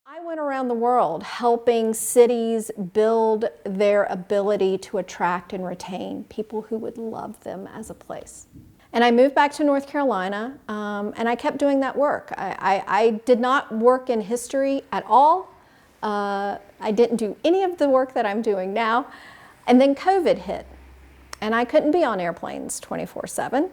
I went around the world helping cities build their ability to attract and retain people who would love them as a place. And I moved back to North Carolina, and I kept doing that work. I did not work in history at all. I didn't do any of the work that I'm doing now. And then COVID hit, and I couldn't be on airplanes 24/7.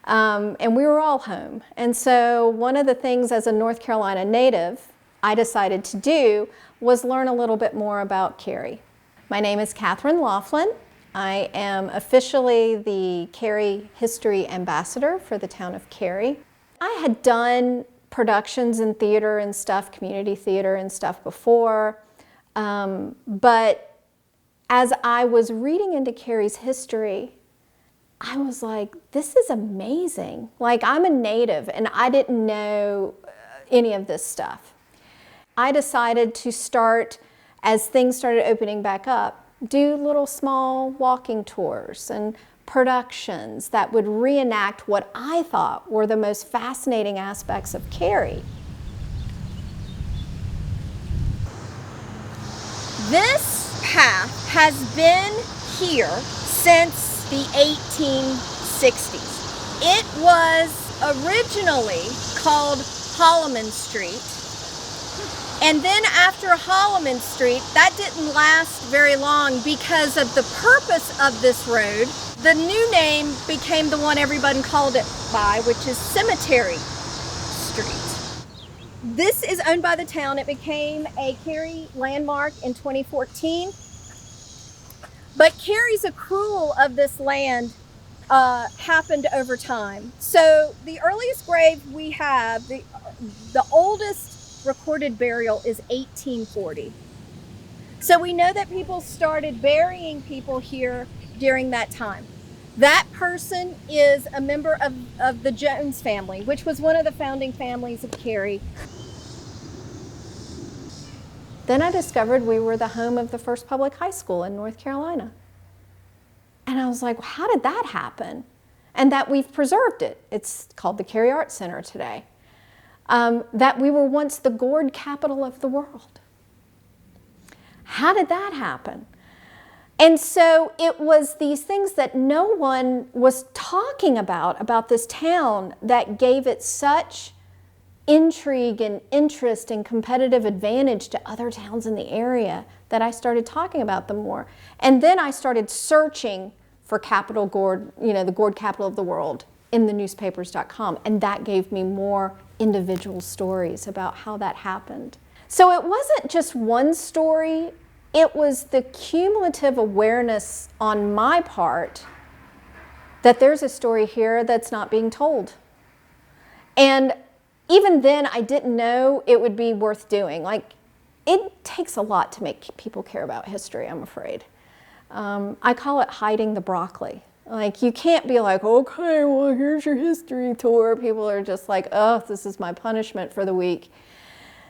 And we were all home. And so one of the things as a North Carolina native I decided to do was learn a little bit more about Cary. My name is Catherine Laughlin. I am officially the Cary History Ambassador for the town of Cary. I had done productions in theater and stuff, community theater and stuff before, but as I was reading into Cary's history, I was like, this is amazing. Like, I'm a native and I didn't know any of this stuff. I decided to start, as things started opening back up, do little small walking tours and productions that would reenact what I thought were the most fascinating aspects of Cary. This path has been here since the 1860s. It was originally called Holloman Street. And then after Holloman Street, that didn't last very long because of the purpose of this road. The new name became the one everyone called it by, which is Cemetery Street. This is owned by the town. It became a Cary landmark in 2014. But Cary's accrual of this land happened over time. So the earliest grave we have, the oldest recorded burial is 1840. So we know that people started burying people here during that time. That person is a member of the Jones family, which was one of the founding families of Cary. Then I discovered we were the home of the first public high school in North Carolina. And I was like, how did that happen? And that we've preserved it. It's called the Cary Art Center today. That we were once the gourd capital of the world. How did that happen? And so it was these things that no one was talking about this town, that gave it such intrigue and interest and competitive advantage to other towns in the area, that I started talking about them more. And then I started searching for capital gourd, the gourd capital of the world in the newspapers.com, and that gave me more individual stories about how that happened. So it wasn't just one story, it was the cumulative awareness on my part that there's a story here that's not being told. And even then, I didn't know it would be worth doing. Like, it takes a lot to make people care about history, I'm afraid. I call it hiding the broccoli. Like, you can't be like, okay, well, here's your history tour. People are just like, oh, this is my punishment for the week.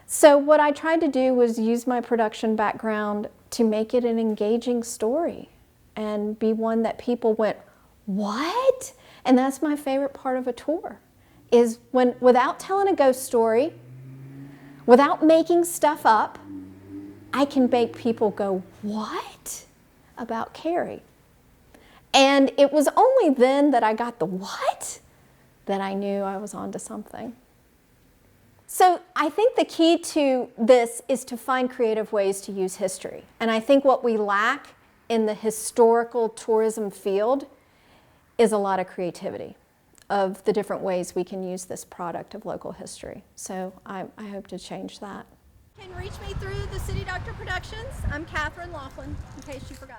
So what I tried to do was use my production background to make it an engaging story and be one that people went, what? And that's my favorite part of a tour, is when, without telling a ghost story, without making stuff up, I can make people go, what? About Cary. And it was only then that I got the what that I knew I was onto something. So I think the key to this is to find creative ways to use history. And I think what we lack in the historical tourism field is a lot of creativity of the different ways we can use this product of local history. So I hope to change that. You can reach me through the City Doctor Productions. I'm Catherine Laughlin, in case you forgot.